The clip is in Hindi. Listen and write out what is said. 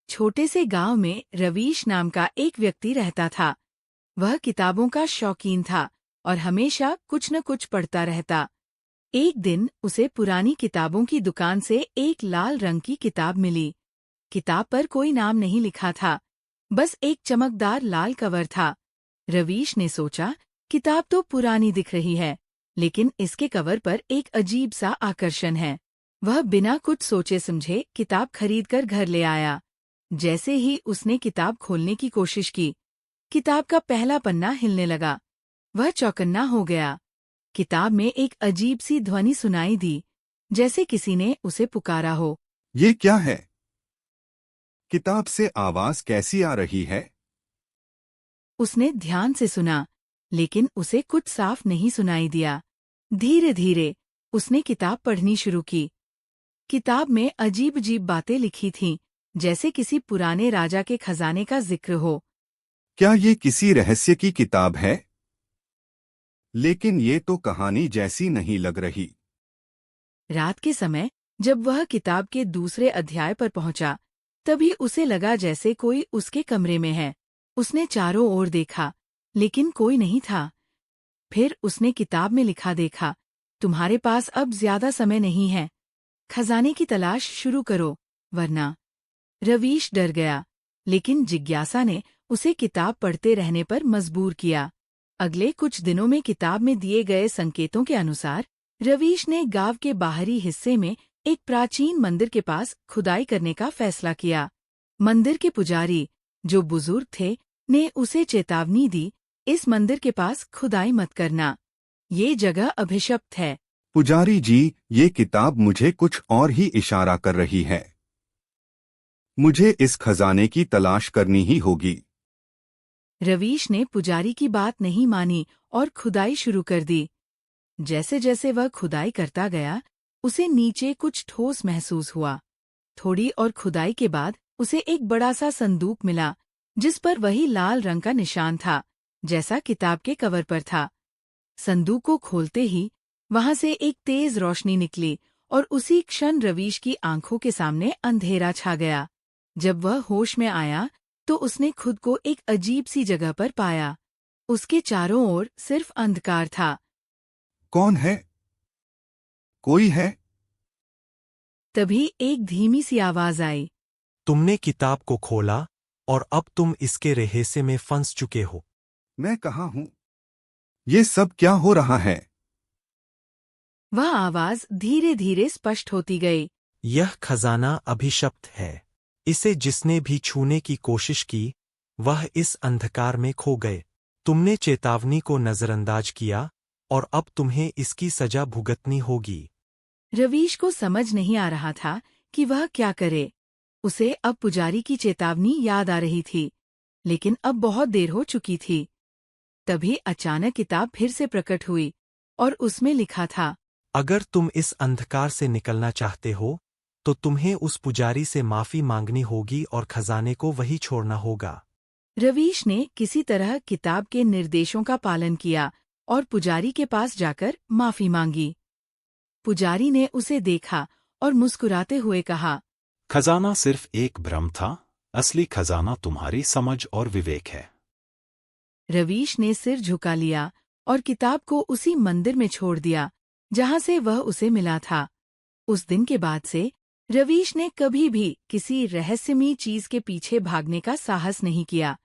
छोटे से गांव में रवीश नाम का एक व्यक्ति रहता था। वह किताबों का शौकीन था और हमेशा कुछ न कुछ पढ़ता रहता। एक दिन उसे पुरानी किताबों की दुकान से एक लाल रंग की किताब मिली। किताब पर कोई नाम नहीं लिखा था, बस एक चमकदार लाल कवर था। रवीश ने सोचा, किताब तो पुरानी दिख रही है, लेकिन इसके कवर पर एक अजीब सा आकर्षण है। वह बिना कुछ सोचे समझे किताब खरीदकर घर ले आया। जैसे ही उसने किताब खोलने की कोशिश की, किताब का पहला पन्ना हिलने लगा। वह चौकन्ना हो गया। किताब में एक अजीब सी ध्वनि सुनाई दी, जैसे किसी ने उसे पुकारा हो। ये क्या है? किताब से आवाज कैसी आ रही है? उसने ध्यान से सुना, लेकिन उसे कुछ साफ नहीं सुनाई दिया। धीरे धीरे उसने किताब पढ़नी शुरू की। किताब में अजीब अजीब बातें लिखी थीं, जैसे किसी पुराने राजा के खजाने का जिक्र हो। क्या ये किसी रहस्य की किताब है? लेकिन ये तो कहानी जैसी नहीं लग रही। रात के समय जब वह किताब के दूसरे अध्याय पर पहुंचा, तभी उसे लगा जैसे कोई उसके कमरे में है। उसने चारों ओर देखा, लेकिन कोई नहीं था। फिर उसने किताब में लिखा देखा, तुम्हारे पास अब ज्यादा समय नहीं है, खजाने की तलाश शुरू करो, वरना। रवीश डर गया, लेकिन जिज्ञासा ने उसे किताब पढ़ते रहने पर मजबूर किया। अगले कुछ दिनों में किताब में दिए गए संकेतों के अनुसार रवीश ने गांव के बाहरी हिस्से में एक प्राचीन मंदिर के पास खुदाई करने का फैसला किया। मंदिर के पुजारी, जो बुजुर्ग थे, ने उसे चेतावनी दी, इस मंदिर के पास खुदाई मत करना, ये जगह अभिशप्त है। पुजारी जी, ये किताब मुझे कुछ और ही इशारा कर रही है। मुझे इस खजाने की तलाश करनी ही होगी। रवीश ने पुजारी की बात नहीं मानी और खुदाई शुरू कर दी। जैसे जैसे वह खुदाई करता गया, उसे नीचे कुछ ठोस महसूस हुआ। थोड़ी और खुदाई के बाद उसे एक बड़ा सा संदूक मिला, जिस पर वही लाल रंग का निशान था, जैसा किताब के कवर पर था। संदूक को खोलते ही वहां से एक तेज रोशनी निकली और उसी क्षण रवीश की आंखों के सामने अंधेरा छा गया। जब वह होश में आया, तो उसने खुद को एक अजीब सी जगह पर पाया। उसके चारों ओर सिर्फ अंधकार था। कौन है? कोई है? तभी एक धीमी सी आवाज आई। तुमने किताब को खोला और अब तुम इसके रहस्य में फंस चुके हो। मैं कहाँ हूँ? ये सब क्या हो रहा है? वह आवाज धीरे धीरे स्पष्ट होती गई। यह खजाना अभिशप्त है। इसे जिसने भी छूने की कोशिश की, वह इस अंधकार में खो गए। तुमने चेतावनी को नजरअंदाज किया और अब तुम्हें इसकी सजा भुगतनी होगी। रवीश को समझ नहीं आ रहा था कि वह क्या करे। उसे अब पुजारी की चेतावनी याद आ रही थी, लेकिन अब बहुत देर हो चुकी थी। तभी अचानक किताब फिर से प्रकट हुई और उसमें लिखा था, अगर तुम इस अंधकार से निकलना चाहते हो, तो तुम्हें उस पुजारी से माफी मांगनी होगी और खजाने को वही छोड़ना होगा। रवीश ने किसी तरह किताब के निर्देशों का पालन किया और पुजारी के पास जाकर माफी मांगी। पुजारी ने उसे देखा और मुस्कुराते हुए कहा, खजाना सिर्फ एक भ्रम था, असली खजाना तुम्हारी समझ और विवेक है। रवीश ने सिर झुका लिया और किताब को उसी मंदिर में छोड़ दिया, जहां से वह उसे मिला था। उस दिन के बाद से रवीश ने कभी भी किसी रहस्यमयी चीज के पीछे भागने का साहस नहीं किया।